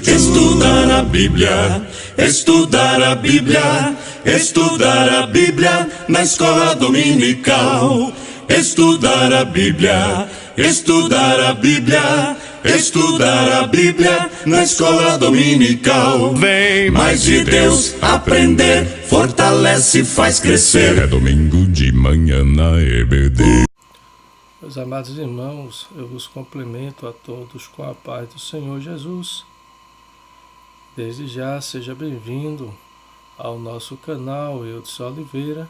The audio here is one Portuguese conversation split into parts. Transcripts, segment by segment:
Estudar a Bíblia, estudar a Bíblia, estudar a Bíblia na escola dominical. Estudar a Bíblia, estudar a Bíblia, estudar a Bíblia na escola dominical. Vem mais de Deus aprender, fortalece e faz crescer. É domingo de manhã na EBD. Meus amados irmãos, eu vos cumprimento a todos com a paz do Senhor Jesus. Desde já, seja bem-vindo ao nosso canal Eudson Oliveira,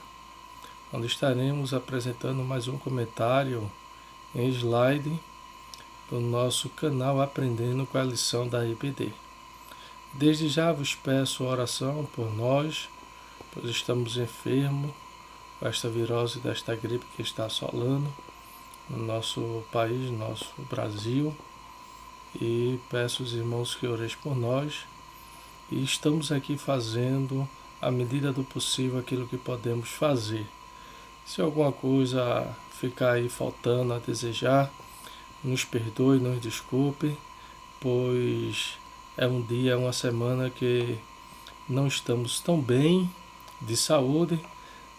onde estaremos apresentando mais um comentário em slide do nosso canal Aprendendo com a Lição da EBD. Desde já vos peço oração por nós, pois estamos enfermos com esta virose, desta gripe que está assolando no nosso país, no nosso Brasil, e peço aos irmãos que orem por nós, e estamos aqui fazendo, à medida do possível, aquilo que podemos fazer. Se alguma coisa ficar aí faltando a desejar, nos perdoe, nos desculpe, pois é um dia, é uma semana que não estamos tão bem de saúde,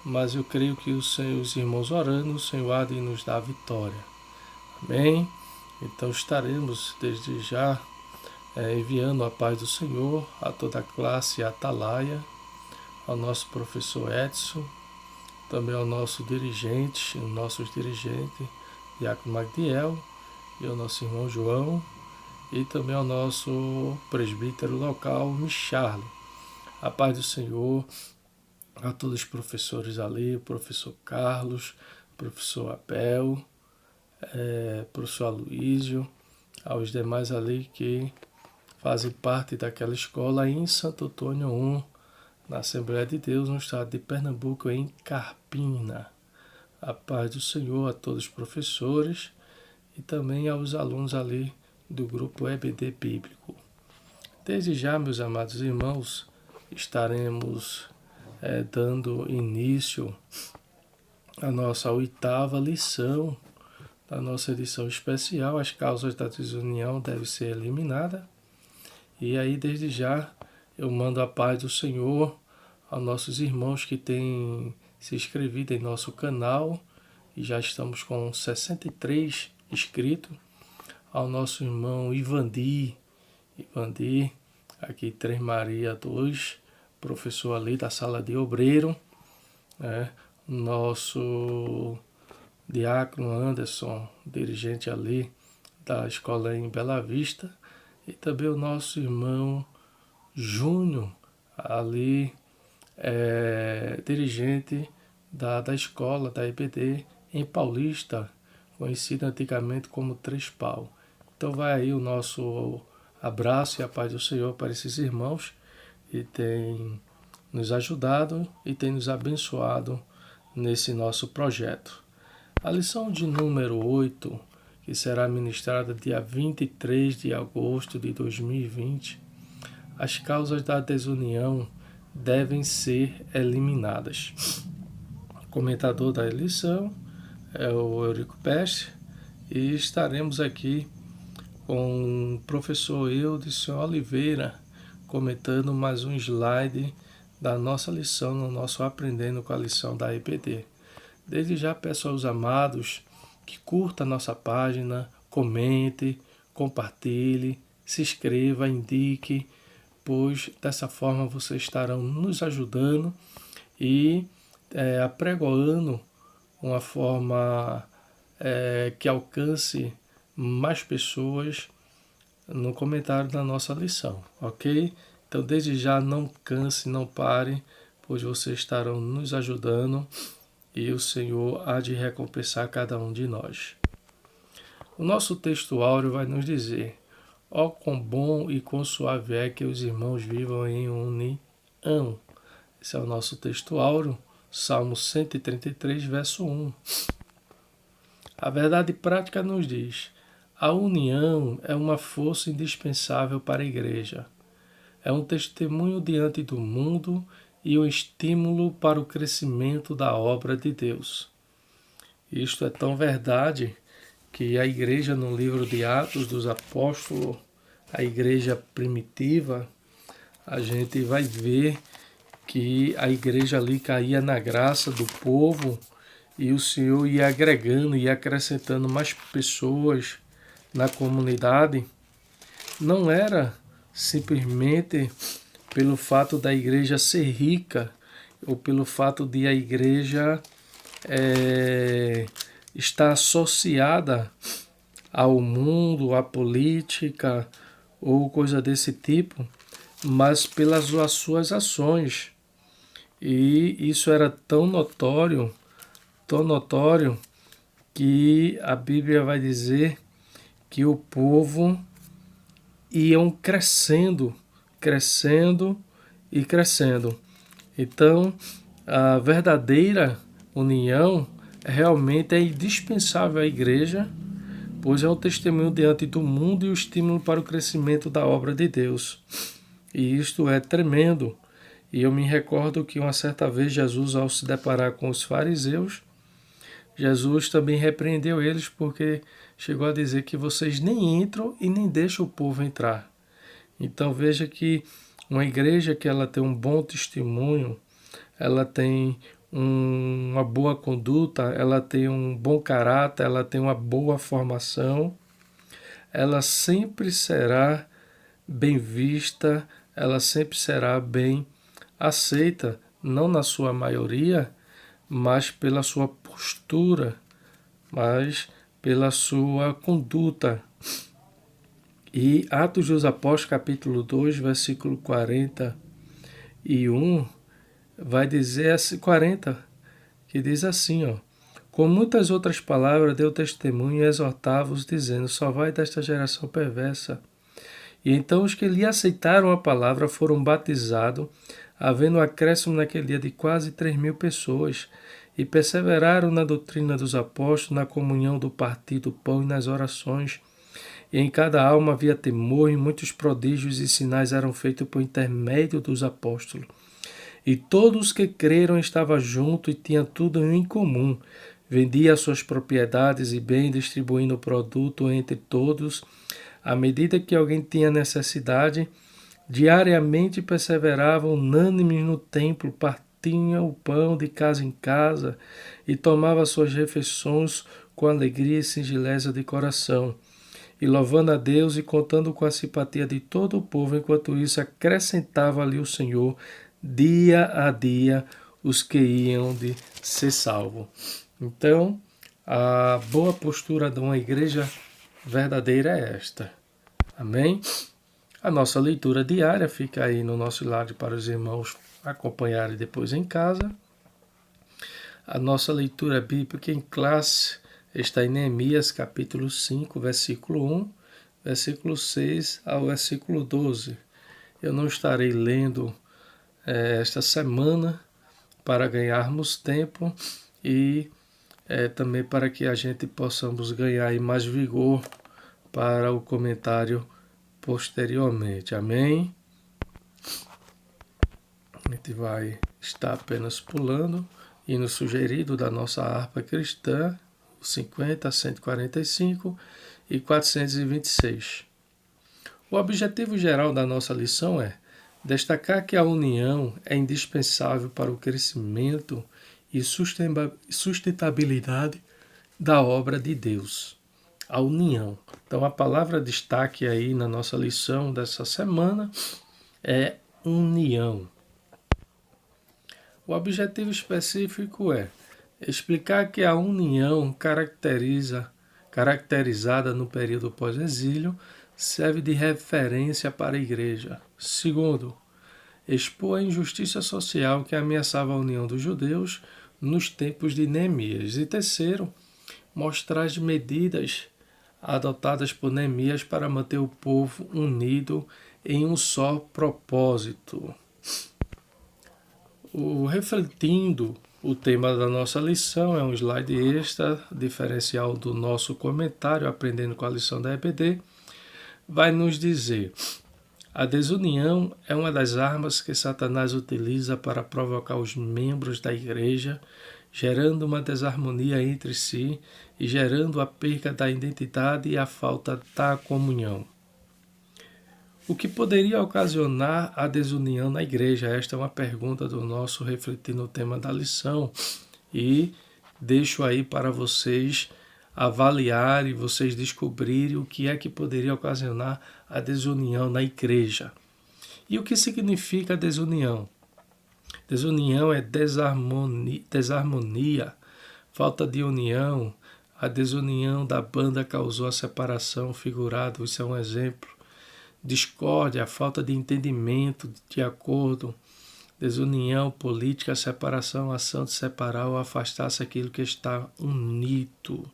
mas eu creio que os irmãos orando, o Senhor há de nos dar a vitória. Amém? Então estaremos desde já enviando a paz do Senhor a toda a classe Atalaia, ao nosso professor Edson, também ao nosso dirigente, nossos dirigentes, Diácono Magdiel, e ao nosso irmão João, e também ao nosso presbítero local, Micharle. A paz do Senhor a todos os professores ali, o professor Carlos, o professor Abel, professor Aloísio, aos demais ali que fazem parte daquela escola aí em Santo Antônio 1, na Assembleia de Deus, no estado de Pernambuco, em Carpina. A paz do Senhor a todos os professores e também aos alunos ali do grupo EBD Bíblico. Desde já, meus amados irmãos, estaremos dando início à nossa 8ª lição da nossa edição especial. As causas da desunião devem ser eliminadas. E aí, desde já, eu mando a paz do Senhor aos nossos irmãos que têm se inscrevido em nosso canal, e já estamos com 63 inscritos, ao nosso irmão Ivandi, aqui 3 Maria 2, professor ali da sala de obreiro, nosso diácono Anderson, dirigente ali da escola em Bela Vista, e também o nosso irmão Júnior, ali dirigente da escola da EBD em Paulista, conhecida antigamente como Três Pau. Então vai aí o nosso abraço e a paz do Senhor para esses irmãos que têm nos ajudado e têm nos abençoado nesse nosso projeto. A lição de número 8, que será ministrada dia 23 de agosto de 2020, as causas da desunião devem ser eliminadas. O comentador da lição é o Eurico Peste, e estaremos aqui com o professor Eudson Oliveira, comentando mais um slide da nossa lição, no nosso Aprendendo com a Lição da EBD. Desde já peço aos amados que curta a nossa página, comente, compartilhe, se inscreva, indique, pois dessa forma vocês estarão nos ajudando e apregoando uma forma que alcance mais pessoas no comentário da nossa lição, ok? Então, desde já, não canse, não pare, pois vocês estarão nos ajudando e o Senhor há de recompensar cada um de nós. O nosso texto áureo vai nos dizer: ó, quão bom e quão suave é que os irmãos vivam em união. Esse é o nosso texto áureo, Salmo 133, verso 1. A verdade prática nos diz: a união é uma força indispensável para a igreja. É um testemunho diante do mundo e um estímulo para o crescimento da obra de Deus. Isto é tão verdade que a igreja no livro de Atos dos Apóstolos, a igreja primitiva, a gente vai ver que a igreja ali caía na graça do povo e o Senhor ia agregando e acrescentando mais pessoas na comunidade. Não era simplesmente pelo fato da igreja ser rica ou pelo fato de a igreja estar associada ao mundo, à política ou coisa desse tipo, mas pelas suas ações. E isso era tão notório, que a Bíblia vai dizer que o povo iam crescendo e crescendo. Então, a verdadeira união realmente é indispensável à igreja, pois é um testemunho diante do mundo e o estímulo para o crescimento da obra de Deus. E isto é tremendo. E eu me recordo que uma certa vez Jesus, ao se deparar com os fariseus, Jesus também repreendeu eles porque chegou a dizer que vocês nem entram e nem deixam o povo entrar. Então veja que uma igreja que ela tem um bom testemunho, ela tem uma boa conduta, ela tem um bom caráter, ela tem uma boa formação, ela sempre será bem vista, ela sempre será bem aceita, não na sua maioria, mas pela sua postura, mas pela sua conduta. E Atos dos Apóstolos, capítulo 2, versículo 41, vai dizer assim, 40, que diz assim, ó: com muitas outras palavras deu testemunho e exortava-os, dizendo, salvai desta geração perversa. E então os que lhe aceitaram a palavra foram batizados, havendo um acréscimo naquele dia de quase 3.000 pessoas, e perseveraram na doutrina dos apóstolos, na comunhão do partir do pão e nas orações. E em cada alma havia temor, e muitos prodígios e sinais eram feitos por intermédio dos apóstolos. E todos que creram estavam juntos e tinham tudo em comum. Vendia suas propriedades e bens, distribuindo o produto entre todos. À medida que alguém tinha necessidade, diariamente perseveravam unânimes no templo, partiam o pão de casa em casa e tomavam suas refeições com alegria e singeleza de coração, e louvando a Deus e contando com a simpatia de todo o povo. Enquanto isso, acrescentava ali o Senhor dia a dia os que iam de ser salvos. Então, a boa postura de uma igreja verdadeira é esta. Amém? A nossa leitura diária fica aí no nosso slide para os irmãos acompanharem depois em casa. A nossa leitura bíblica em classe está em Neemias capítulo 5, versículo 1, versículo 6 ao versículo 12. Eu não estarei lendo esta semana para ganharmos tempo e também para que a gente possamos ganhar mais vigor para o comentário posteriormente. Amém? A gente vai estar apenas pulando e no sugerido da nossa harpa cristã, 50, 145 e 426. O objetivo geral da nossa lição é destacar que a união é indispensável para o crescimento e sustentabilidade da obra de Deus. A união. Então, a palavra destaque aí na nossa lição dessa semana é união. O objetivo específico é explicar que a união caracterizada no período pós-exílio serve de referência para a igreja. Segundo, expor a injustiça social que ameaçava a união dos judeus nos tempos de Neemias. E terceiro, mostrar as medidas adotadas por Neemias para manter o povo unido em um só propósito. Refletindo o tema da nossa lição, é um slide extra, diferencial do nosso comentário, Aprendendo com a Lição da EBD, vai nos dizer: a desunião é uma das armas que Satanás utiliza para provocar os membros da igreja gerando uma desarmonia entre si e gerando a perda da identidade e a falta da comunhão. O que poderia ocasionar a desunião na igreja? Esta é uma pergunta do nosso refletir no tema da lição e deixo aí para vocês avaliarem, vocês descobrirem o que é que poderia ocasionar a desunião na igreja. E o que significa desunião? Desunião é desarmonia, falta de união. A desunião da banda causou a separação, figurado, isso é um exemplo. Discórdia, a falta de entendimento, de acordo. Desunião política, separação, ação de separar ou afastar-se aquilo que está unido.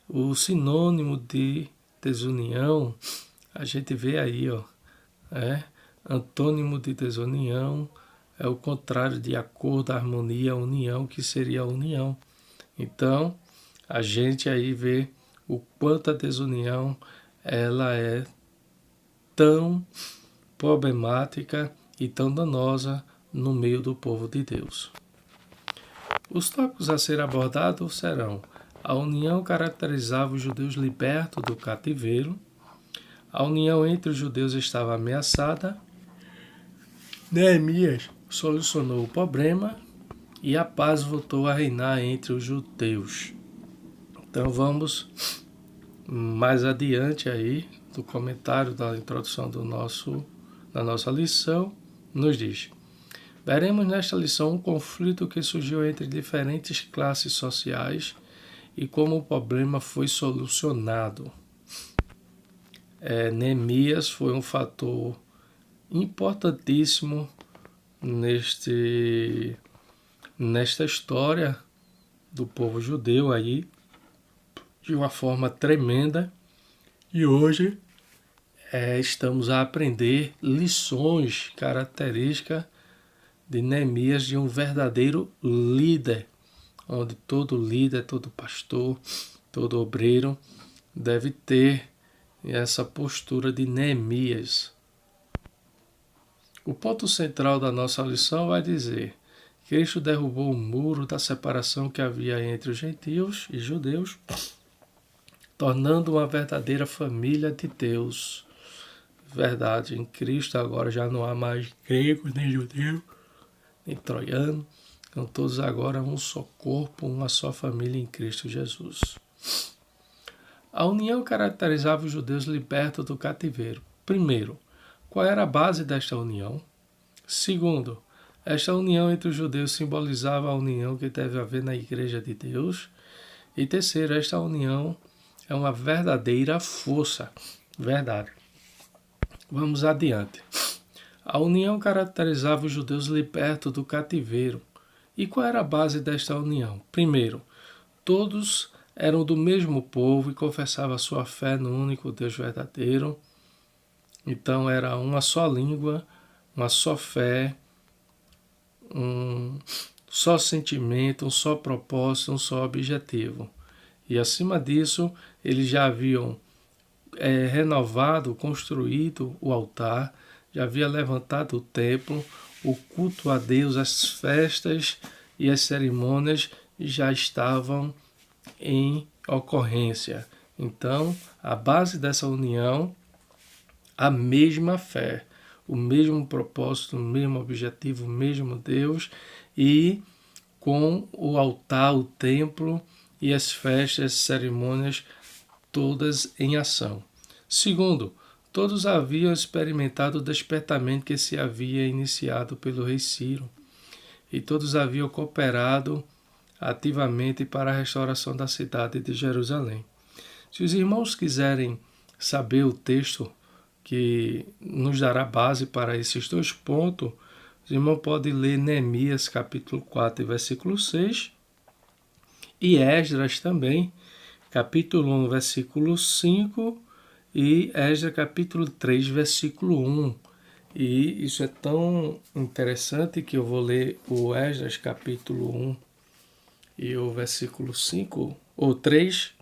O sinônimo de desunião, a gente vê aí, antônimo de desunião é o contrário de acordo, harmonia, união, que seria a união. Então, a gente aí vê o quanto a desunião ela é tão problemática e tão danosa no meio do povo de Deus. Os tópicos a ser abordados serão: a união caracterizava os judeus libertos do cativeiro, a união entre os judeus estava ameaçada, Neemias solucionou o problema e a paz voltou a reinar entre os judeus. Então vamos mais adiante aí do comentário da introdução da nossa lição, nos diz: veremos nesta lição um conflito que surgiu entre diferentes classes sociais e como o problema foi solucionado. Neemias foi um fator importantíssimo nesta história do povo judeu aí, de uma forma tremenda, e hoje estamos a aprender lições características de Neemias, de um verdadeiro líder, onde todo líder, todo pastor, todo obreiro deve ter essa postura de Neemias. O ponto central da nossa lição vai dizer: Cristo derrubou o muro da separação que havia entre os gentios e judeus, tornando uma verdadeira família de Deus. Verdade, em Cristo agora já não há mais grego, nem judeu, nem troiano, são todos agora um só corpo, uma só família em Cristo Jesus. A união caracterizava os judeus libertos do cativeiro. Primeiro, qual era a base desta união? Segundo, esta união entre os judeus simbolizava a união que deve haver na Igreja de Deus. E terceiro, esta união é uma verdadeira força. Verdade. Vamos adiante. A união caracterizava os judeus libertos do cativeiro. E qual era a base desta união? Primeiro, todos eram do mesmo povo e confessavam sua fé no único Deus verdadeiro. Então era uma só língua, uma só fé, um só sentimento, um só propósito, um só objetivo. E acima disso, eles já haviam renovado, construído o altar, já havia levantado o templo, o culto a Deus, as festas e as cerimônias já estavam em ocorrência. Então, a base dessa união, a mesma fé, o mesmo propósito, o mesmo objetivo, o mesmo Deus, e com o altar, o templo e as festas, as cerimônias, todas em ação. Segundo, todos haviam experimentado o despertamento que se havia iniciado pelo rei Ciro, e todos haviam cooperado ativamente para a restauração da cidade de Jerusalém. Se os irmãos quiserem saber o texto que nos dará base para esses dois pontos, os irmãos podem ler Neemias capítulo 4, versículo 6, e Esdras também, capítulo 1, versículo 5, e Esdras capítulo 3, versículo 1. E isso é tão interessante que eu vou ler o Esdras capítulo 1 e o versículo 5, ou 3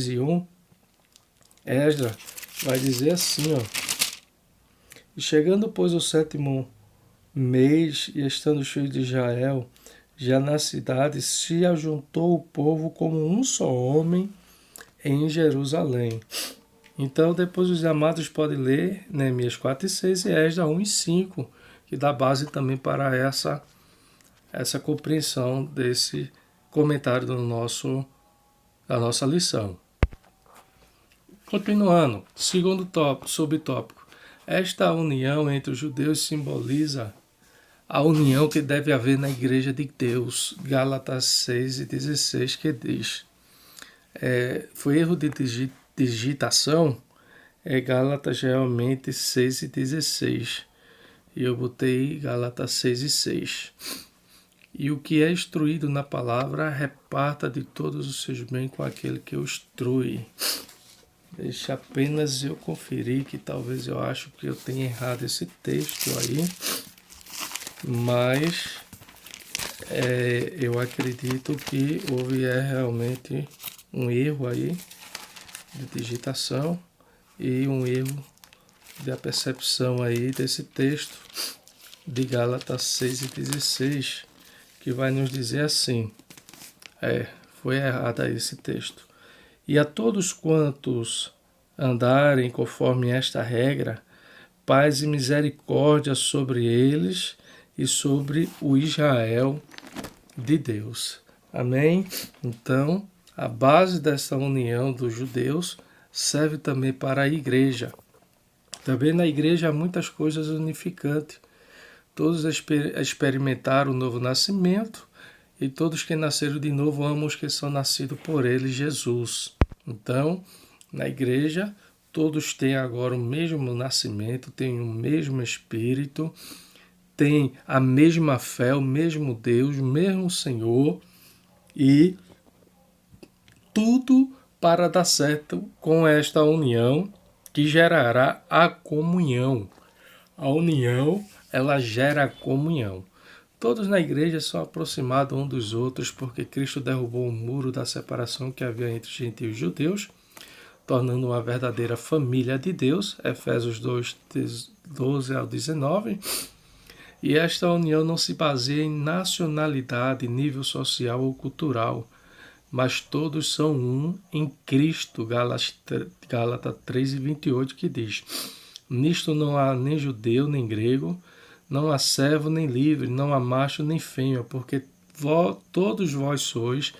e 1. Esdras vai dizer assim, E chegando, pois, o 7º mês, e estando os filhos de Israel Já na cidade se ajuntou o povo como um só homem em Jerusalém. Então, depois os amados podem ler Neemias 4 e 6 e Esdras 1 e 5, que dá base também para essa compreensão desse comentário da nossa lição. Continuando, segundo subtópico. Esta união entre os judeus simboliza a união que deve haver na Igreja de Deus. Gálatas 6 e 16, que diz... foi erro de digitação, Gálatas realmente 6 e 16. E eu botei Gálatas 6 e 6. E o que é instruído na palavra, reparta de todos os seus bens com aquele que o instrui. Deixa apenas eu conferir, que talvez eu acho que eu tenha errado esse texto aí. Mas eu acredito que houve realmente um erro aí de digitação e um erro da percepção aí desse texto de Gálatas 6 e 16, que vai nos dizer assim, foi errado aí esse texto. E a todos quantos andarem conforme esta regra, paz e misericórdia sobre eles e sobre o Israel de Deus. Amém? Então, a base dessa união dos judeus serve também para a igreja. Também na igreja há muitas coisas unificantes. Todos experimentaram o novo nascimento e todos que nasceram de novo amam os que são nascidos por ele, Jesus. Então, na igreja, todos têm agora o mesmo nascimento, têm o mesmo Espírito, têm a mesma fé, o mesmo Deus, o mesmo Senhor e tudo para dar certo com esta união que gerará a comunhão. A união, ela gera a comunhão. Todos na igreja são aproximados uns dos outros porque Cristo derrubou o muro da separação que havia entre gentios e judeus, tornando uma verdadeira família de Deus, Efésios 2, 12 ao 19. E esta união não se baseia em nacionalidade, nível social ou cultural, mas todos são um em Cristo, Gálatas 3 e 28, que diz: nisto não há nem judeu nem grego, não há servo nem livre, não há macho nem fêmea, porque todos vós sois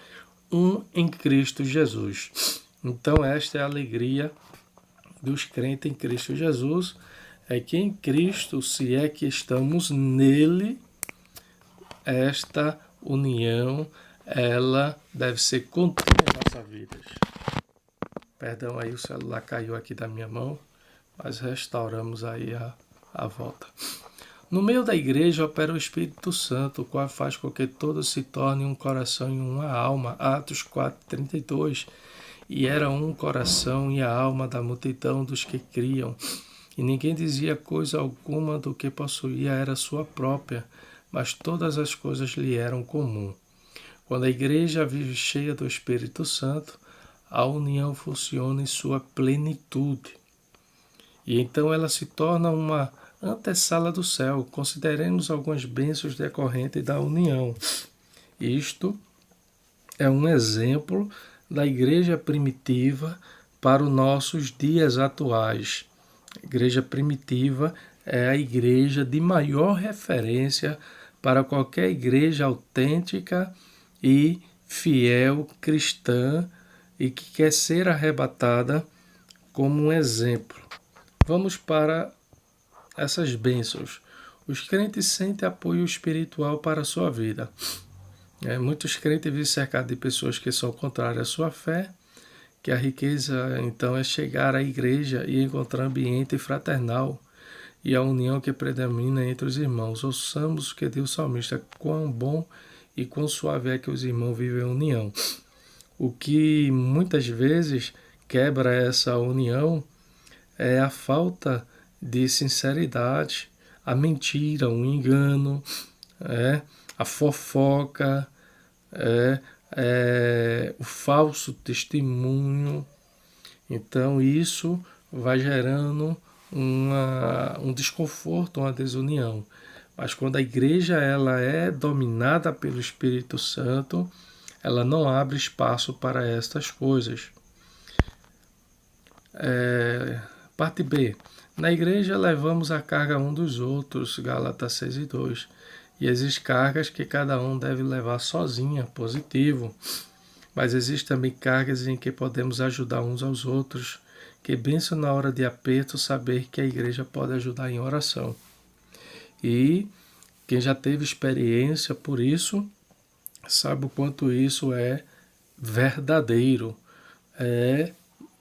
um em Cristo Jesus. Então esta é a alegria dos crentes em Cristo Jesus, é que em Cristo, se é que estamos nele, esta união, ela deve ser contínua em nossa vida. Perdão, aí o celular caiu aqui da minha mão, mas restauramos aí a volta. No meio da igreja opera o Espírito Santo, o qual faz com que todos se tornem um coração e uma alma. Atos 4:32. E era um coração e a alma da multidão dos que criam. E ninguém dizia coisa alguma do que possuía era sua própria, mas todas as coisas lhe eram comum. Quando a igreja vive cheia do Espírito Santo, a união funciona em sua plenitude. E então ela se torna uma antessala do céu. Consideremos algumas bênçãos decorrentes da união. Isto é um exemplo da igreja primitiva para os nossos dias atuais. A igreja primitiva é a igreja de maior referência para qualquer igreja autêntica e fiel cristã e que quer ser arrebatada como um exemplo. Vamos para essas bênçãos. Os crentes sentem apoio espiritual para a sua vida. Muitos crentes vivem cercados de pessoas que são contrárias à sua fé, que a riqueza então é chegar à igreja e encontrar ambiente fraternal e a união que predomina entre os irmãos. Ouçamos o que diz o salmista: quão bom e quão suave é que os irmãos vivem em união. O que muitas vezes quebra essa união é a falta de sinceridade, a mentira, o engano, a fofoca, o falso testemunho. Então isso vai gerando um desconforto, uma desunião. Mas quando a igreja ela é dominada pelo Espírito Santo, ela não abre espaço para estas coisas. Parte B. Na igreja levamos a carga um dos outros, Gálatas 6:2. E existem cargas que cada um deve levar sozinha, positivo. Mas existem também cargas em que podemos ajudar uns aos outros. Que bênção na hora de aperto saber que a igreja pode ajudar em oração. E quem já teve experiência por isso, sabe o quanto isso é verdadeiro, é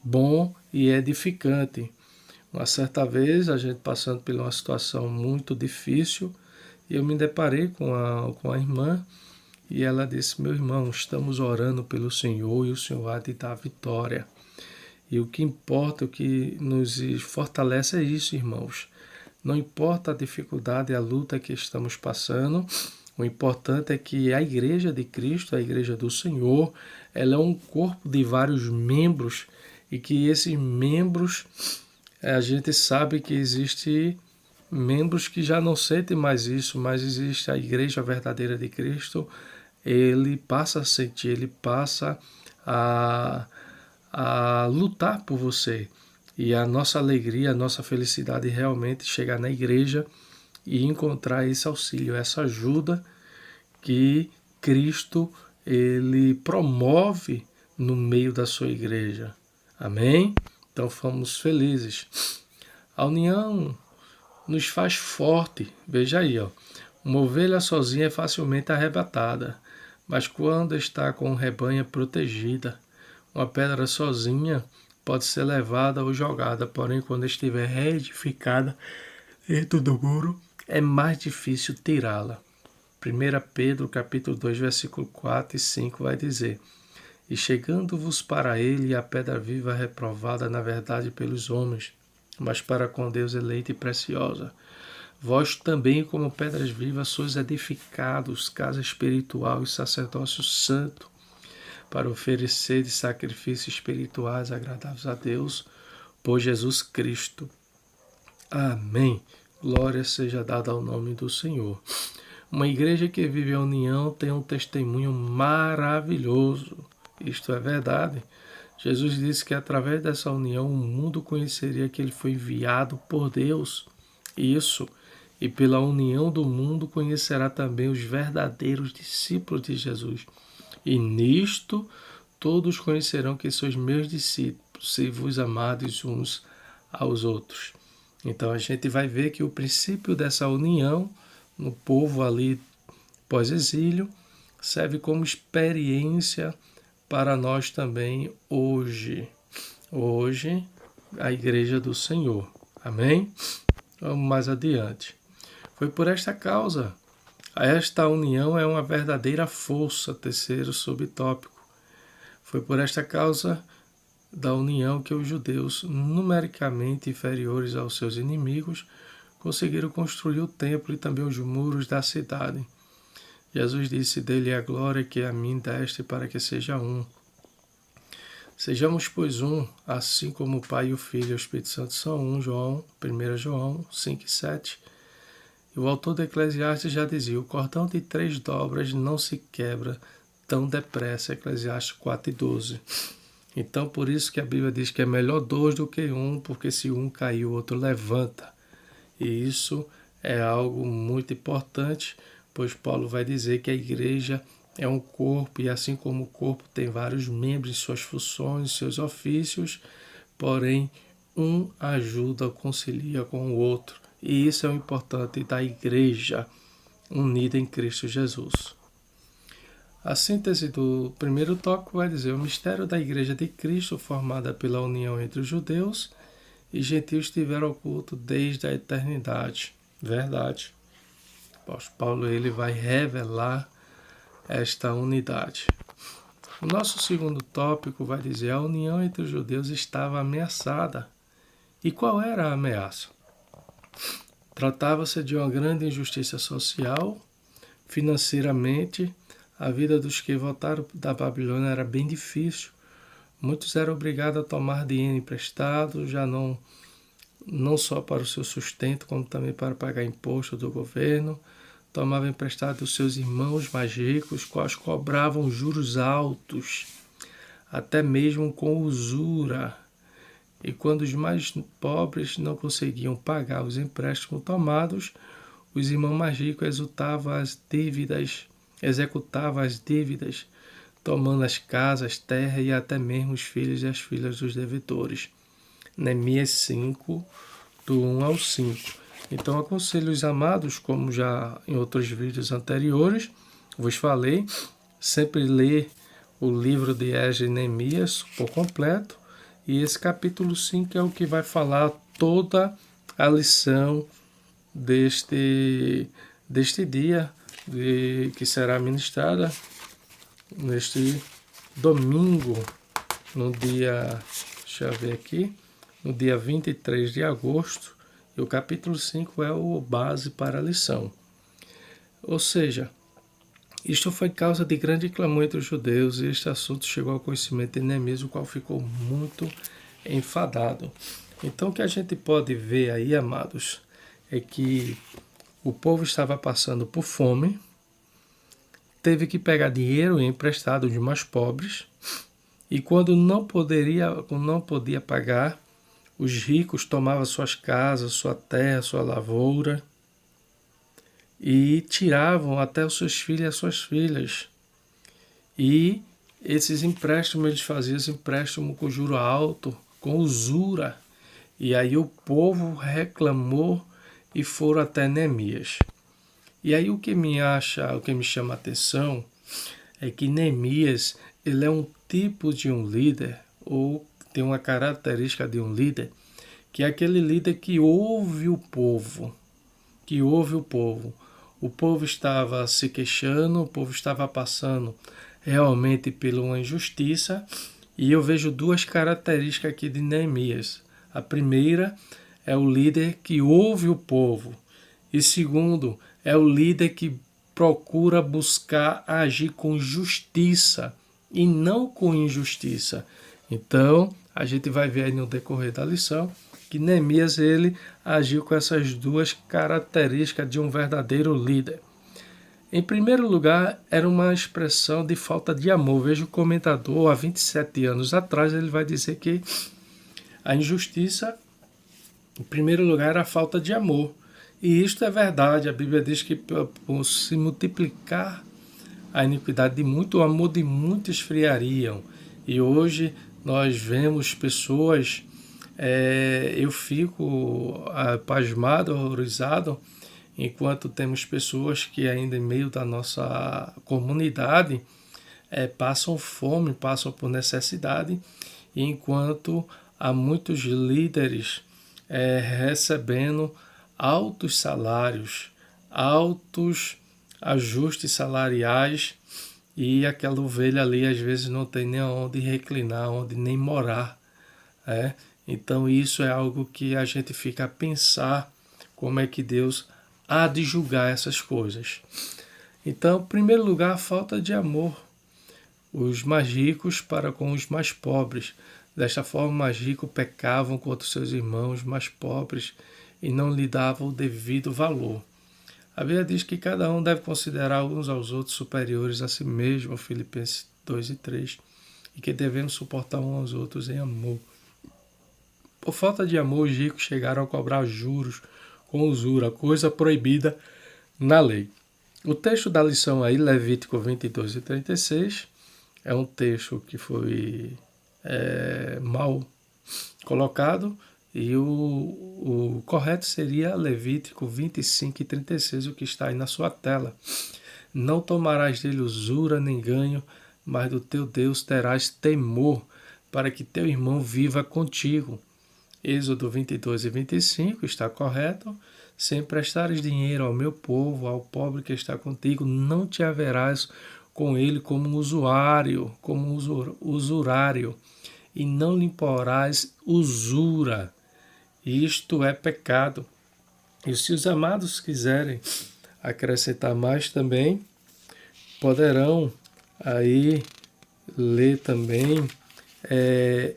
bom e edificante. Uma certa vez, a gente passando por uma situação muito difícil, e eu me deparei com a irmã, e ela disse: meu irmão, estamos orando pelo Senhor e o Senhor há de dar vitória. E o que importa, o que nos fortalece é isso, irmãos. Não importa a dificuldade e a luta que estamos passando, o importante é que a igreja de Cristo, a igreja do Senhor, ela é um corpo de vários membros e que esses membros, a gente sabe que existe membros que já não sentem mais isso, mas existe a igreja verdadeira de Cristo, ele passa a sentir, ele passa a lutar por você. E a nossa alegria, a nossa felicidade realmente chegar na igreja e encontrar esse auxílio, essa ajuda que Cristo ele promove no meio da sua igreja. Amém? Então fomos felizes. A união nos faz forte. Veja aí, ó. Uma ovelha sozinha é facilmente arrebatada, mas quando está com o rebanho é protegida. Uma pedra sozinha pode ser levada ou jogada, porém quando estiver reedificada dentro do muro, é mais difícil tirá-la. 1 Pedro capítulo 2, versículo 4 e 5 vai dizer: E chegando-vos para ele a pedra viva reprovada na verdade pelos homens, mas para com Deus eleita e preciosa. Vós também, como pedras vivas, sois edificados, casa espiritual e sacerdócio santo, para oferecer de sacrifícios espirituais agradáveis a Deus, por Jesus Cristo. Amém. Glória seja dada ao nome do Senhor. Uma igreja que vive a união tem um testemunho maravilhoso. Isto é verdade. Jesus disse que através dessa união o mundo conheceria que ele foi enviado por Deus. Isso. E pela união do mundo conhecerá também os verdadeiros discípulos de Jesus. E nisto todos conhecerão que sois meus discípulos, se vos amardes uns aos outros. Então a gente vai ver que o princípio dessa união no povo ali pós-exílio serve como experiência para nós também hoje. Hoje, a igreja do Senhor. Amém? Vamos mais adiante. Foi por esta causa. Esta união é uma verdadeira força, terceiro subtópico. Foi por esta causa da união que os judeus, numericamente inferiores aos seus inimigos, conseguiram construir o templo e também os muros da cidade. Jesus disse: dele é a glória que a mim deste para que seja um. Sejamos, pois, um, assim como o Pai, o Filho e o Espírito Santo são um. 1 João 5 e 7. E o autor do Eclesiastes já dizia: o cordão de 3 dobras não se quebra tão depressa. Eclesiastes 4 e 12. Então, por isso que a Bíblia diz que é melhor 2 do que 1, porque se um cair, o outro levanta. E isso é algo muito importante, pois Paulo vai dizer que a igreja é um corpo, e assim como o corpo tem vários membros em suas funções, seus ofícios, porém um ajuda, concilia com o outro. E isso é o importante da igreja unida em Cristo Jesus. A síntese do primeiro tópico vai dizer: o mistério da igreja de Cristo, formada pela união entre os judeus e gentios, estiveram oculto desde a eternidade. Verdade. O apóstolo Paulo ele vai revelar esta unidade. O nosso segundo tópico vai dizer: a união entre os judeus estava ameaçada. E qual era a ameaça? Tratava-se de uma grande injustiça social, financeiramente. A vida dos que voltaram da Babilônia era bem difícil. Muitos eram obrigados a tomar dinheiro emprestado, já não não só para o seu sustento, como também para pagar imposto do governo. Tomava emprestado dos seus irmãos mais ricos, quais cobravam juros altos, até mesmo com usura. E quando os mais pobres não conseguiam pagar os empréstimos tomados, os irmãos mais ricos executavam as dívidas, tomando as casas, terra e até mesmo os filhos e as filhas dos devedores. Neemias 5, do 1 ao 5. Então, aconselho os amados, como já em outros vídeos anteriores, vos falei, sempre ler o livro de Esdras e Neemias por completo, e esse capítulo 5 é o que vai falar toda a lição deste dia, que será ministrada neste domingo, no dia, deixa eu ver aqui, no dia 23 de agosto, e o capítulo 5 é o base para a lição. Ou seja, isto foi causa de grande clamor entre os judeus, e este assunto chegou ao conhecimento de Neemias, o qual ficou muito enfadado. Então, o que a gente pode ver aí, amados, é que o povo estava passando por fome, teve que pegar dinheiro emprestado de mais pobres, e quando não podia pagar, os ricos tomavam suas casas, sua terra, sua lavoura, e tiravam até os seus filhos e as suas filhas. E esses empréstimos, eles faziam esse empréstimo com juro alto, com usura. E aí o povo reclamou e foram até Neemias. E aí o que me chama a atenção é que Neemias, ele é um tipo de um líder, ou tem uma característica de um líder, que é aquele líder que ouve o povo, O povo estava se queixando, o povo estava passando realmente por uma injustiça, e eu vejo duas características aqui de Neemias. A primeira é o líder que ouve o povo, e segundo, é o líder que procura buscar agir com justiça e não com injustiça. Então, a gente vai ver aí no decorrer da lição que Neemias, ele agiu com essas duas características de um verdadeiro líder. Em primeiro lugar, era uma expressão de falta de amor. Veja o comentador, há 27 anos atrás, ele vai dizer que a injustiça, em primeiro lugar, era a falta de amor. E isto é verdade. A Bíblia diz que por se multiplicar a iniquidade de muito, o amor de muitos esfriariam. E hoje nós vemos pessoas, eu fico pasmado, horrorizado, enquanto temos pessoas que ainda em meio da nossa comunidade passam fome, passam por necessidade, enquanto há muitos líderes recebendo altos salários, altos ajustes salariais, e aquela ovelha ali às vezes não tem nem onde reclinar, onde nem morar. Então isso é algo que a gente fica a pensar como é que Deus há de julgar essas coisas. Então, em primeiro lugar, a falta de amor. Os mais ricos para com os mais pobres. Desta forma, os mais ricos pecavam contra os seus irmãos mais pobres e não lhe davam o devido valor. A Bíblia diz que cada um deve considerar uns aos outros superiores a si mesmo, Filipenses 2 e 3, e que devemos suportar uns aos outros em amor. Por falta de amor, os ricos chegaram a cobrar juros com usura, coisa proibida na lei. O texto da lição aí, Levítico 22 e 36, é um texto que foi mal colocado, e o correto seria Levítico 25 e 36, o que está aí na sua tela. Não tomarás dele usura nem ganho, mas do teu Deus terás temor, para que teu irmão viva contigo. Êxodo 22 e 25 está correto. Se emprestares dinheiro ao meu povo, ao pobre que está contigo, não te haverás com ele como usuário, como usurário, e não lhe imporás usura. Isto é pecado. E se os amados quiserem acrescentar mais também, poderão aí ler também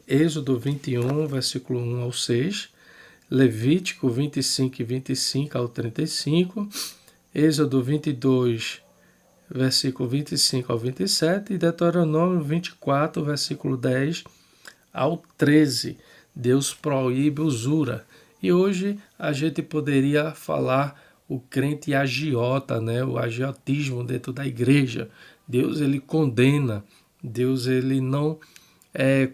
Êxodo 21, versículo 1 ao 6, Levítico 25 e 25 ao 35, Êxodo 22, versículo 25 ao 27 e Deuteronômio 24, versículo 10 ao 13. Deus proíbe usura. E hoje a gente poderia falar o crente agiota, né? O agiotismo dentro da igreja. Deus ele condena, Deus ele não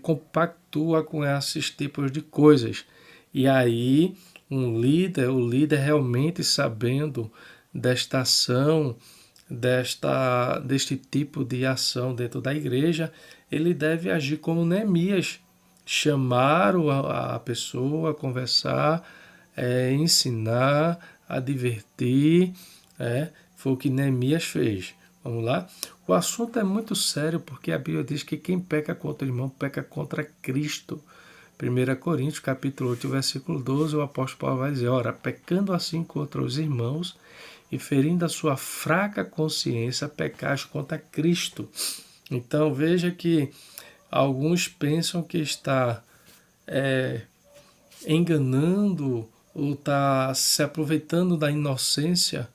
compactua com esses tipos de coisas. E aí o líder realmente sabendo desta ação, deste tipo de ação dentro da igreja, ele deve agir como Neemias, chamar a pessoa, conversar, ensinar, advertir, foi o que Neemias fez. Vamos lá? O assunto é muito sério porque a Bíblia diz que quem peca contra o irmão peca contra Cristo. 1 Coríntios, capítulo 8, versículo 12, o apóstolo Paulo vai dizer, ora, pecando assim contra os irmãos e ferindo a sua fraca consciência, pecais contra Cristo. Então veja que alguns pensam que está enganando ou está se aproveitando da inocência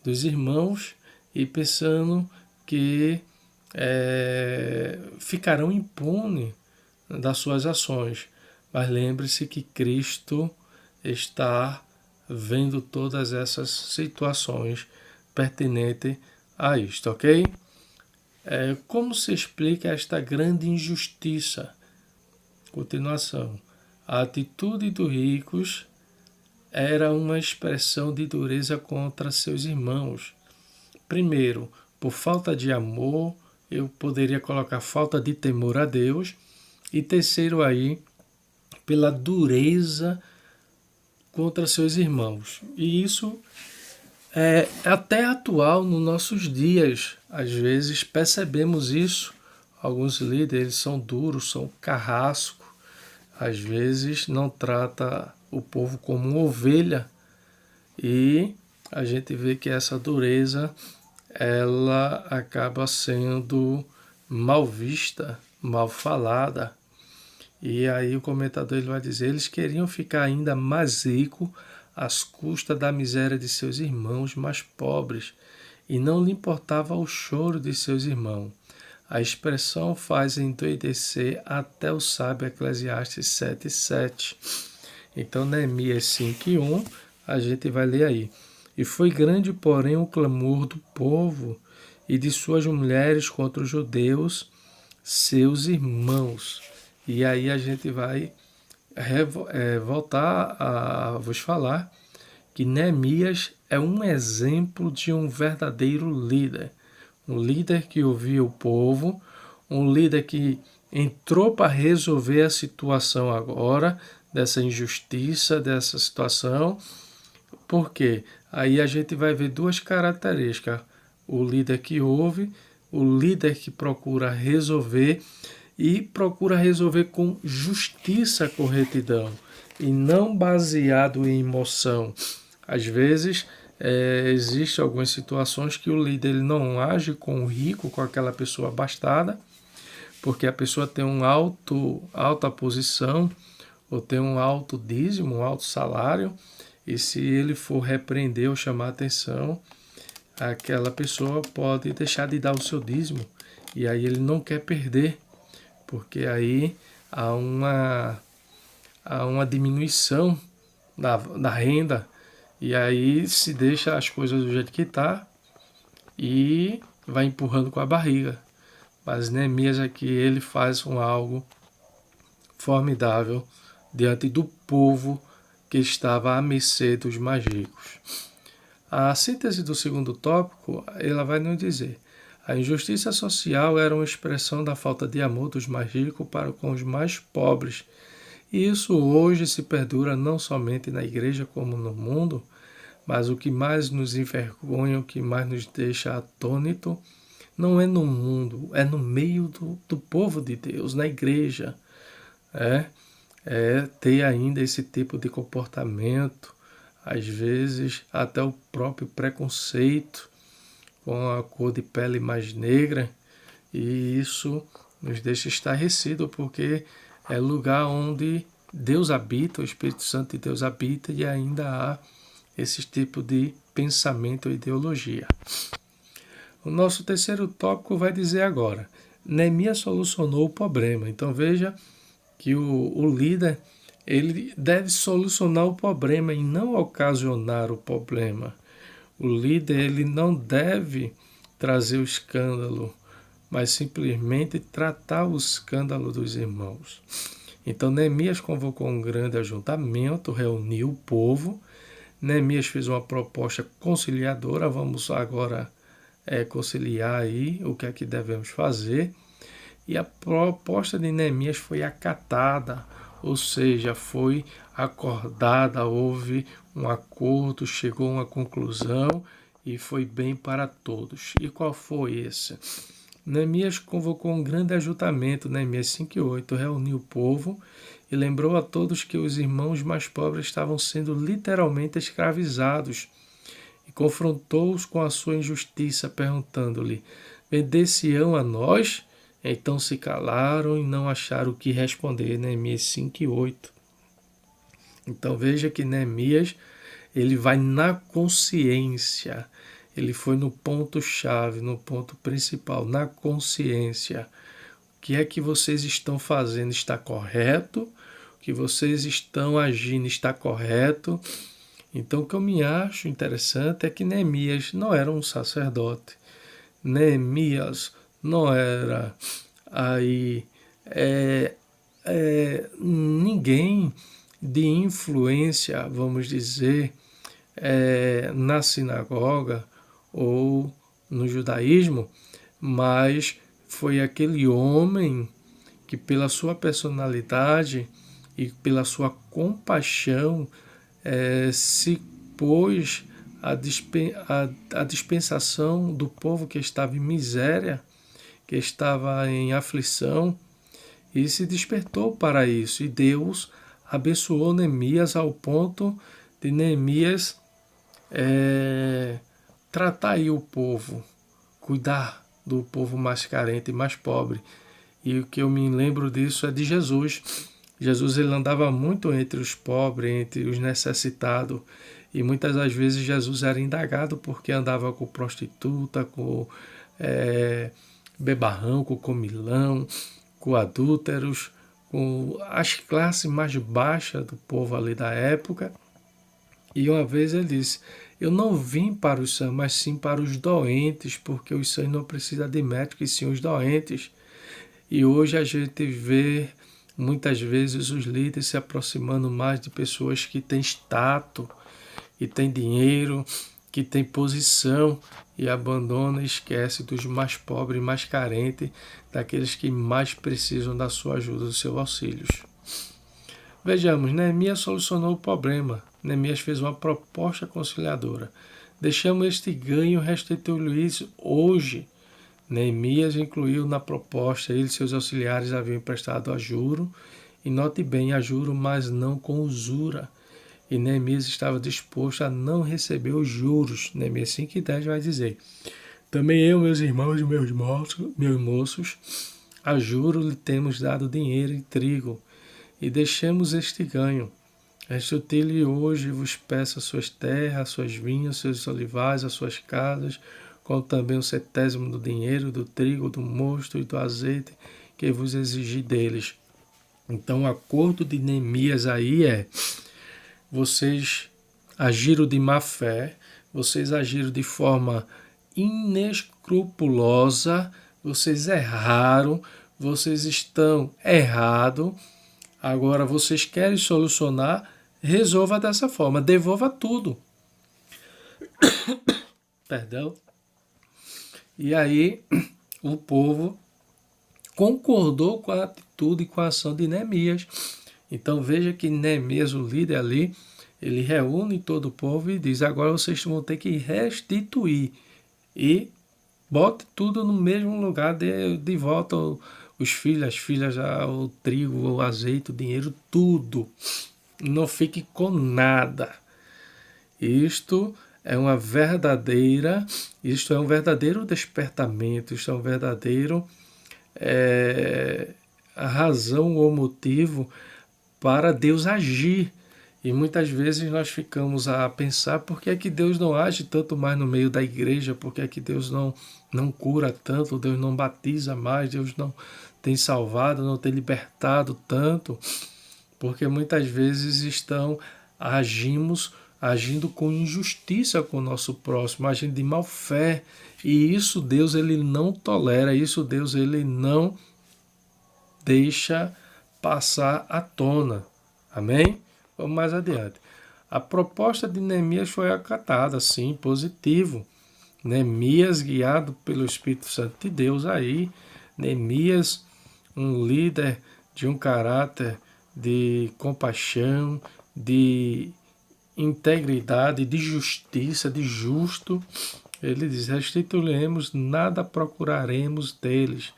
dos irmãos e pensando que ficarão impunes das suas ações. Mas lembre-se que Cristo está vendo todas essas situações pertinentes a isto, ok? Como se explica esta grande injustiça? Continuação. A atitude dos ricos era uma expressão de dureza contra seus irmãos. Primeiro, por falta de amor, eu poderia colocar falta de temor a Deus. E terceiro aí, pela dureza contra seus irmãos. E isso é até atual nos nossos dias. Às vezes percebemos isso. Alguns líderes são duros, são carrascos. Às vezes não trata o povo como ovelha. E a gente vê que essa dureza ela acaba sendo mal vista, mal falada. E aí o comentador ele vai dizer, eles queriam ficar ainda mais ricos às custas da miséria de seus irmãos mais pobres, e não lhe importava o choro de seus irmãos. A expressão faz endoidecer até o sábio Eclesiastes 7:7. Então, Neemias 5:1, a gente vai ler aí. E foi grande, porém, o clamor do povo e de suas mulheres contra os judeus, seus irmãos. E aí a gente vai voltar a vos falar que Neemias é um exemplo de um verdadeiro líder. Um líder que ouvia o povo, um líder que entrou para resolver a situação agora, dessa injustiça, dessa situação. Por quê? Aí a gente vai ver duas características. O líder que ouve, o líder que procura resolver e procura resolver com justiça, com retidão, e não baseado em emoção. Às vezes, existem algumas situações que o líder ele não age com o rico, com aquela pessoa abastada, porque a pessoa tem alta posição, ou tem um alto dízimo, um alto salário, e se ele for repreender ou chamar atenção, aquela pessoa pode deixar de dar o seu dízimo, e aí ele não quer perder, porque aí há uma diminuição da renda, e aí se deixa as coisas do jeito que está e vai empurrando com a barriga. Mas Neemias aqui, ele faz algo formidável diante do povo que estava à mercê dos mais ricos. A síntese do segundo tópico, ela vai nos dizer: a injustiça social era uma expressão da falta de amor dos mais ricos para com os mais pobres. E isso hoje se perdura não somente na igreja como no mundo, mas o que mais nos envergonha, o que mais nos deixa atônito, não é no mundo, é no meio do povo de Deus, na igreja. Ter ainda esse tipo de comportamento, às vezes até o próprio preconceito com a cor de pele mais negra, e isso nos deixa estarrecido, porque é lugar onde Deus habita, o Espírito Santo de Deus habita e ainda há esse tipo de pensamento ou ideologia. O nosso terceiro tópico vai dizer agora, Neemias solucionou o problema. Então veja que o líder ele deve solucionar o problema e não ocasionar o problema. O líder ele não deve trazer o escândalo, mas simplesmente tratar o escândalo dos irmãos. Então Neemias convocou um grande ajuntamento, reuniu o povo. Neemias fez uma proposta conciliadora, vamos agora conciliar aí o que é que devemos fazer. E a proposta de Neemias foi acatada, ou seja, foi acordada, houve um acordo, chegou a uma conclusão e foi bem para todos. E qual foi esse? Neemias convocou um grande ajuntamento, Neemias 5:8, reuniu o povo e lembrou a todos que os irmãos mais pobres estavam sendo literalmente escravizados e confrontou-os com a sua injustiça, perguntando-lhe, vendar-se-ão a nós? Então se calaram e não acharam o que responder, Neemias 5:8. Então veja que Neemias, ele vai na consciência, ele foi no ponto-chave, no ponto principal, na consciência. O que é que vocês estão fazendo está correto? O que vocês estão agindo está correto? Então o que eu me acho interessante é que Neemias não era um sacerdote. Neemias não era aí ninguém de influência, vamos dizer, na sinagoga ou no judaísmo, mas foi aquele homem que pela sua personalidade e pela sua compaixão se pôs à dispensação do povo que estava em miséria, que estava em aflição, e se despertou para isso. E Deus abençoou Neemias ao ponto de Neemias tratar aí o povo, cuidar do povo mais carente e mais pobre. E o que eu me lembro disso é de Jesus. Jesus ele andava muito entre os pobres, entre os necessitados, e muitas das vezes Jesus era indagado porque andava com prostituta, com bebarrão, com comilão, com adúlteros, com as classes mais baixas do povo ali da época. E uma vez ele disse, eu não vim para os sãos, mas sim para os doentes, porque os sãos não precisam de médico, e sim os doentes. E hoje a gente vê muitas vezes os líderes se aproximando mais de pessoas que têm status, que têm dinheiro, que têm posição, e abandona e esquece dos mais pobres, mais carentes, daqueles que mais precisam da sua ajuda, dos seus auxílios. Vejamos, Neemias solucionou o problema. Neemias fez uma proposta conciliadora. Deixamos este ganho restituí-lo hoje. Neemias incluiu na proposta, ele e seus auxiliares haviam emprestado a juro, e note bem, a juro, mas não com usura. E Neemias estava disposto a não receber os juros. Neemias 5:10 vai dizer, também eu, meus irmãos e meus moços, a juro lhe temos dado dinheiro e trigo, e deixemos este ganho. Restituí-lhe hoje vos peço as suas terras, as suas vinhas, os seus olivais, as suas casas, como também o 70º do dinheiro, do trigo, do mosto e do azeite que vos exigi deles. Então o acordo de Neemias aí vocês agiram de má fé, vocês agiram de forma inescrupulosa, vocês erraram, vocês estão errados, agora vocês querem solucionar, resolva dessa forma, devolva tudo. Perdão. E aí o povo concordou com a atitude e com a ação de Neemias. Então veja que Neemias, o líder ali, ele reúne todo o povo e diz, agora vocês vão ter que restituir. E bote tudo no mesmo lugar, de volta os filhos, as filhas, o trigo, o azeite, o dinheiro, tudo. Não fique com nada. Isto é um verdadeiro despertamento, isto é um verdadeiro a razão ou motivo para Deus agir. E muitas vezes nós ficamos a pensar por que é que Deus não age tanto mais no meio da igreja, por que é que Deus não cura tanto, Deus não batiza mais, Deus não tem salvado, não tem libertado tanto, porque muitas vezes agindo com injustiça com o nosso próximo, agindo de má fé, e isso Deus ele não tolera, isso Deus ele não deixa passar à tona. Amém? Vamos mais adiante. A proposta de Neemias foi acatada, sim, positivo. Neemias, guiado pelo Espírito Santo de Deus aí, Neemias, um líder de um caráter de compaixão, de integridade, de justiça, de justo. Ele diz: restituiremos, nada procuraremos deles.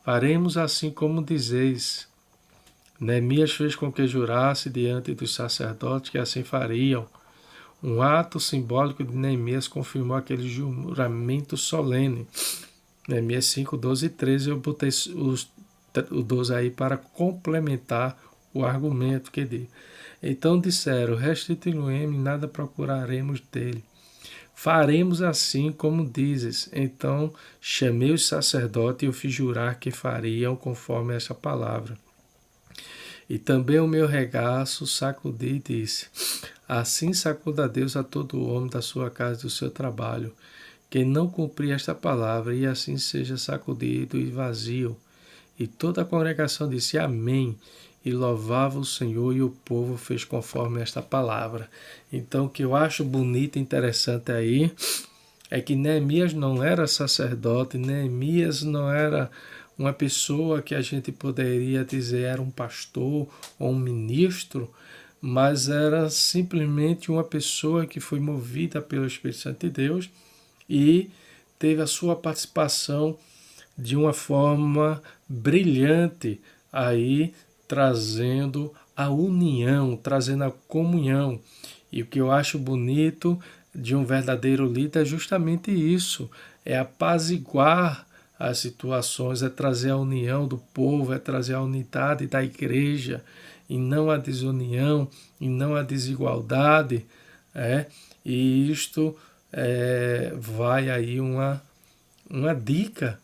Faremos assim como dizeis. Neemias fez com que jurasse diante dos sacerdotes que assim fariam. Um ato simbólico de Neemias confirmou aquele juramento solene. Neemias 5, 12 e 13, eu botei o 12 aí para complementar o argumento que diz. Então disseram: restituiremos, nada procuraremos dele. Faremos assim como dizes. Então chamei os sacerdotes e eu fiz jurar que fariam conforme essa palavra. E também o meu regaço sacudi e disse: assim sacuda Deus a todo homem da sua casa e do seu trabalho, que não cumprir esta palavra, e assim seja sacudido e vazio. E toda a congregação disse amém, e louvava o Senhor, e o povo fez conforme esta palavra. Então o que eu acho bonito e interessante aí é que Neemias não era sacerdote, Neemias não era uma pessoa que a gente poderia dizer era um pastor ou um ministro, mas era simplesmente uma pessoa que foi movida pelo Espírito Santo de Deus e teve a sua participação de uma forma brilhante aí, trazendo a união, trazendo a comunhão. E o que eu acho bonito de um verdadeiro líder é justamente isso, é apaziguar as situações, é trazer a união do povo, é trazer a unidade da igreja, e não a desunião, e não a desigualdade. E isto vai aí uma dica,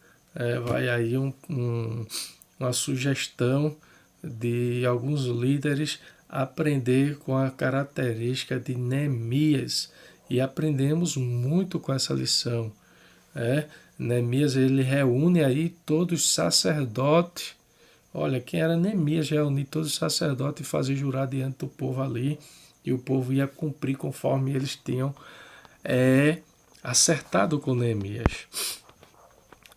vai aí uma sugestão de alguns líderes aprender com a característica de Neemias, e aprendemos muito com essa lição. Neemias ele reúne aí todos os sacerdotes. Olha, quem era Neemias reunir todos os sacerdotes e fazer jurar diante do povo ali, e o povo ia cumprir conforme eles tinham acertado com Neemias.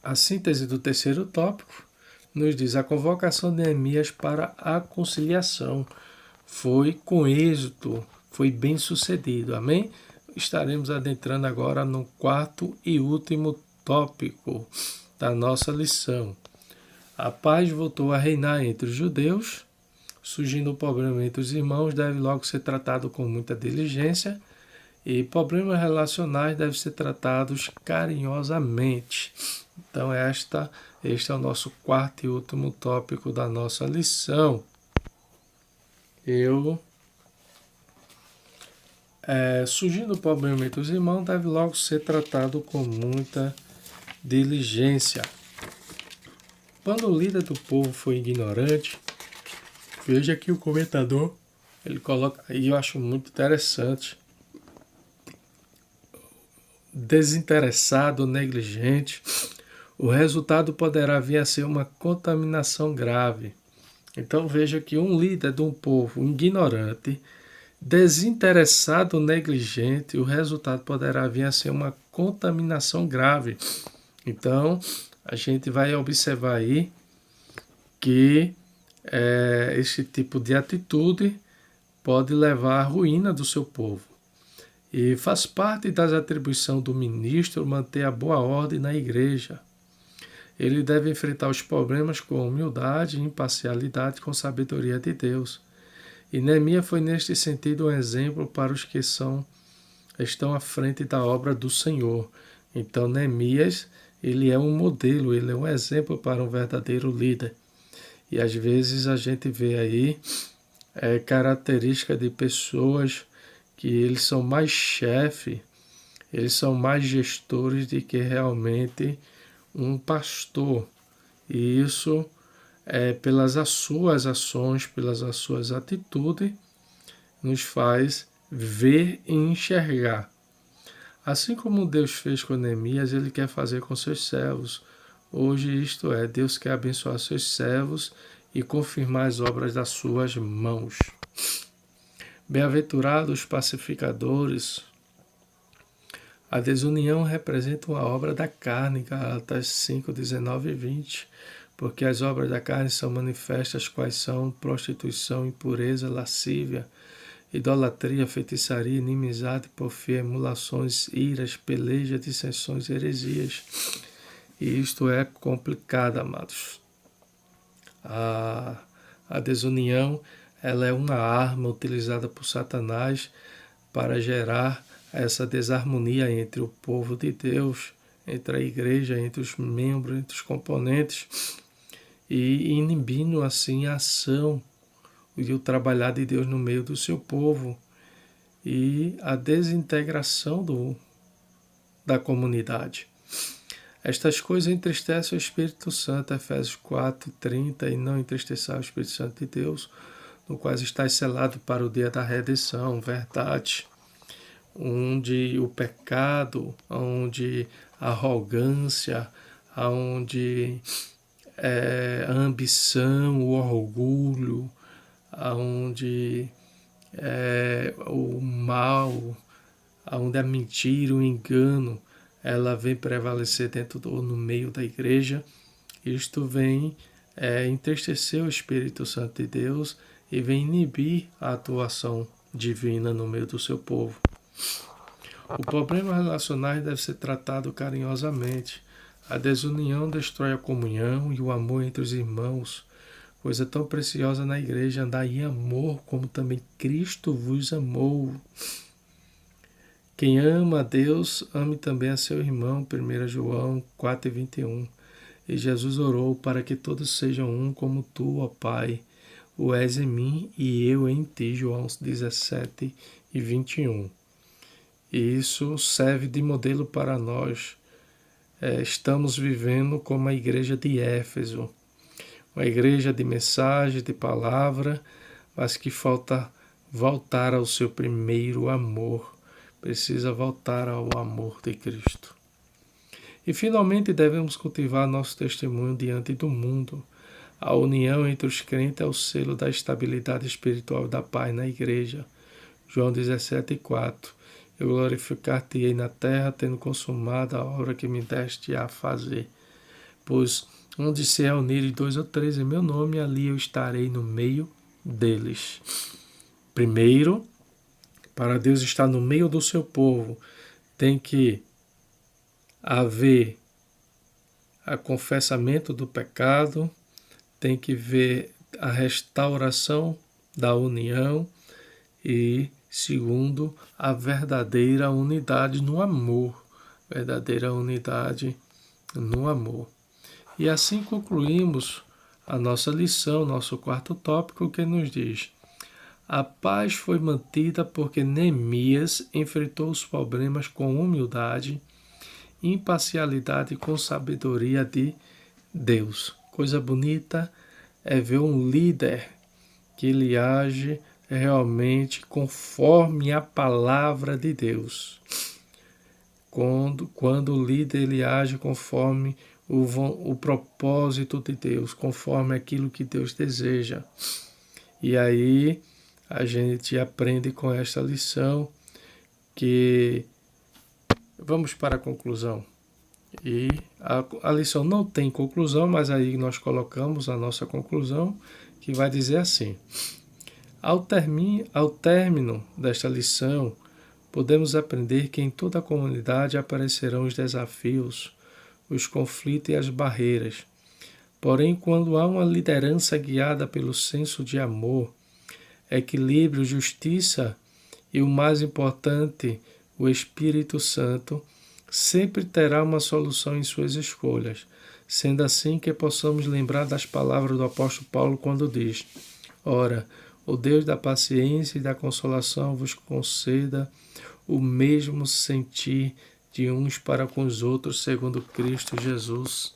A síntese do terceiro tópico nos diz: a convocação de Neemias para a conciliação foi com êxito, foi bem sucedido. Amém? Estaremos adentrando agora no quarto e último tópico da nossa lição. A paz voltou a reinar entre os judeus. Surgindo o problema entre os irmãos, deve logo ser tratado com muita diligência, e problemas relacionais devem ser tratados carinhosamente. Então este é o nosso quarto e último tópico da nossa lição. Surgindo o problema entre os irmãos, deve logo ser tratado com muita diligência. Quando o líder do povo foi ignorante, veja que o comentador ele coloca, e eu acho muito interessante, desinteressado, negligente, o resultado poderá vir a ser uma contaminação grave. Então veja que um líder de um povo ignorante, desinteressado, negligente, o resultado poderá vir a ser uma contaminação grave. Então a gente vai observar aí que esse tipo de atitude pode levar à ruína do seu povo. E faz parte das atribuições do ministro manter a boa ordem na igreja. Ele deve enfrentar os problemas com humildade e imparcialidade, com sabedoria de Deus. E Neemias foi neste sentido um exemplo para os que estão à frente da obra do Senhor. Então Neemias, ele é um modelo, ele é um exemplo para um verdadeiro líder. E às vezes a gente vê aí característica de pessoas que eles são mais chefe, eles são mais gestores do que realmente um pastor. E isso pelas suas ações, pelas suas atitudes, nos faz ver e enxergar. Assim como Deus fez com Neemias, Ele quer fazer com seus servos. Hoje isto é, Deus quer abençoar seus servos e confirmar as obras das suas mãos. Bem-aventurados os pacificadores. A desunião representa uma obra da carne, Gálatas 5, 19 e 20, porque as obras da carne são manifestas, quais são prostituição, impureza, lascívia, idolatria, feitiçaria, inimizade, porfia, emulações, iras, pelejas, dissensões, heresias. E isto é complicado, amados. A desunião, ela é uma arma utilizada por Satanás para gerar essa desarmonia entre o povo de Deus, entre a igreja, entre os membros, entre os componentes, e inibindo assim a ação e o trabalhar de Deus no meio do seu povo e a desintegração da comunidade. Estas coisas entristecem o Espírito Santo, Efésios 4, 30, e não entristeçar o Espírito Santo de Deus, no qual está selado para o dia da redenção, verdade, onde o pecado, onde a arrogância, onde a ambição, o orgulho, onde o mal, onde a mentira, o engano, ela vem prevalecer no meio da igreja. Isto vem entristecer o Espírito Santo de Deus e vem inibir a atuação divina no meio do seu povo. O problema relacional deve ser tratado carinhosamente. A desunião destrói a comunhão e o amor entre os irmãos, coisa tão preciosa na igreja, andar em amor, como também Cristo vos amou. Quem ama a Deus, ame também a seu irmão, 1 João 4, 21. E Jesus orou para que todos sejam um como tu, ó Pai, o és em mim e eu em ti, João 17 e 21. E isso serve de modelo para nós. Estamos vivendo como a igreja de Éfeso, uma igreja de mensagem, de palavra, mas que falta voltar ao seu primeiro amor. Precisa voltar ao amor de Cristo. E finalmente devemos cultivar nosso testemunho diante do mundo. A união entre os crentes é o selo da estabilidade espiritual da paz na igreja. João 17, 4. Eu glorificar-te-ei na terra, tendo consumado a obra que me deste a fazer. Pois onde se reunirem 2 ou 3 em meu nome, ali eu estarei no meio deles. Primeiro, para Deus estar no meio do seu povo, tem que haver o confessamento do pecado, tem que ver a restauração da união e, segundo, a verdadeira unidade no amor. Verdadeira unidade no amor. E assim concluímos a nossa lição, nosso quarto tópico, que nos diz: a paz foi mantida porque Neemias enfrentou os problemas com humildade, imparcialidade e com sabedoria de Deus. Coisa bonita é ver um líder que ele age realmente conforme a palavra de Deus. Quando o líder ele age conforme o propósito de Deus, conforme aquilo que Deus deseja. E aí a gente aprende com esta lição que vamos para a conclusão. E a lição não tem conclusão, mas aí nós colocamos a nossa conclusão, que vai dizer assim: ao término desta lição, podemos aprender que em toda a comunidade aparecerão os desafios, os conflitos e as barreiras. Porém, quando há uma liderança guiada pelo senso de amor, equilíbrio, justiça e, o mais importante, o Espírito Santo, sempre terá uma solução em suas escolhas, sendo assim que possamos lembrar das palavras do apóstolo Paulo quando diz: ora, O Deus da paciência e da consolação vos conceda o mesmo sentir de uns para com os outros, segundo Cristo Jesus,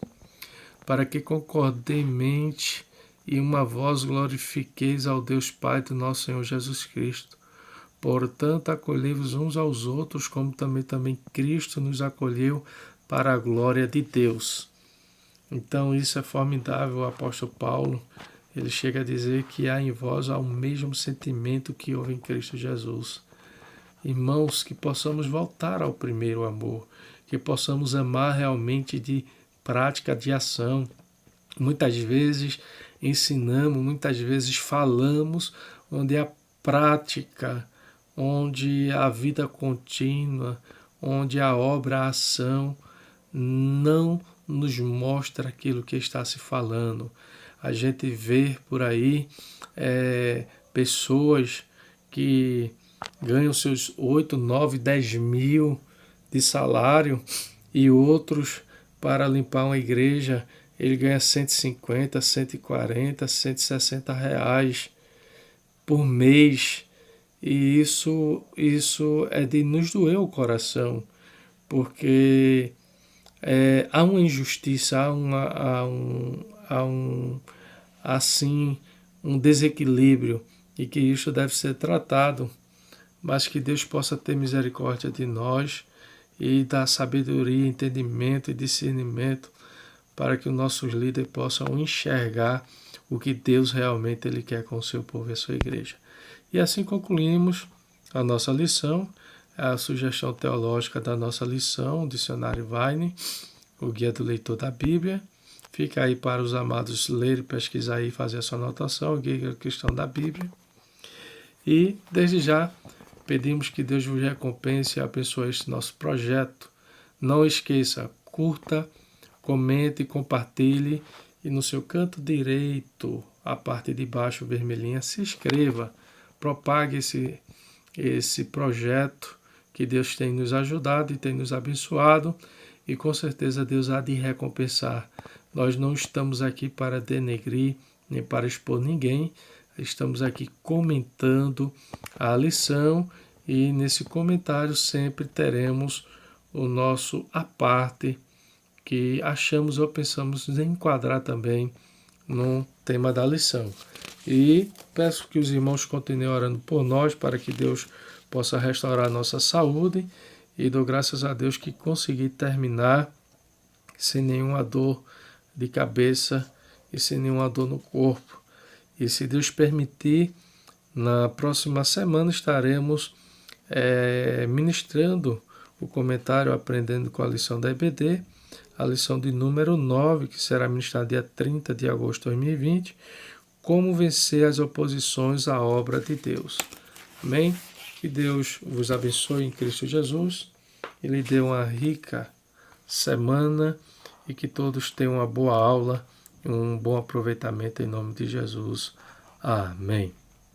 para que concordemente e uma voz glorifiqueis ao Deus Pai do nosso Senhor Jesus Cristo. Portanto, acolhei-vos uns aos outros, como também Cristo nos acolheu para a glória de Deus. Então, isso é formidável. O apóstolo Paulo, ele chega a dizer que há em vós o mesmo sentimento que houve em Cristo Jesus. Irmãos, que possamos voltar ao primeiro amor, que possamos amar realmente de prática, de ação. Muitas vezes ensinamos, muitas vezes falamos, onde a prática, onde a vida contínua, onde a obra, a ação não nos mostra aquilo que está se falando. A gente vê por aí pessoas que ganham seus 8, 9, 10 mil de salário e outros, para limpar uma igreja, ele ganha 150, 140, 160 reais por mês. E isso é de nos doer o coração, porque há uma injustiça, há um desequilíbrio, e que isso deve ser tratado, mas que Deus possa ter misericórdia de nós e dar sabedoria, entendimento e discernimento para que os nossos líderes possam enxergar o que Deus realmente ele quer com o seu povo e a sua igreja. E assim concluímos a nossa lição, a sugestão teológica da nossa lição, o Dicionário Vine, o Guia do Leitor da Bíblia. Fica aí para os amados ler, pesquisar e fazer a sua anotação, o Guia Cristão da Bíblia. E, desde já, pedimos que Deus vos recompense e abençoe este nosso projeto. Não esqueça, curta, comente, compartilhe e no seu canto direito, a parte de baixo vermelhinha, se inscreva, propague esse projeto que Deus tem nos ajudado e tem nos abençoado, e com certeza Deus há de recompensar. Nós não estamos aqui para denegrir nem para expor ninguém, estamos aqui comentando a lição, e nesse comentário sempre teremos o nosso à parte, que achamos ou pensamos em enquadrar também no tema da lição. E peço que os irmãos continuem orando por nós, para que Deus possa restaurar a nossa saúde, e dou graças a Deus que consegui terminar sem nenhuma dor de cabeça e sem nenhuma dor no corpo. E se Deus permitir, na próxima semana estaremos ministrando o comentário Aprendendo com a Lição da EBD, a lição de número 9, que será ministrada dia 30 de agosto de 2020, como vencer as oposições à obra de Deus. Amém? Que Deus vos abençoe em Cristo Jesus e lhe dê uma rica semana, e que todos tenham uma boa aula e um bom aproveitamento em nome de Jesus. Amém.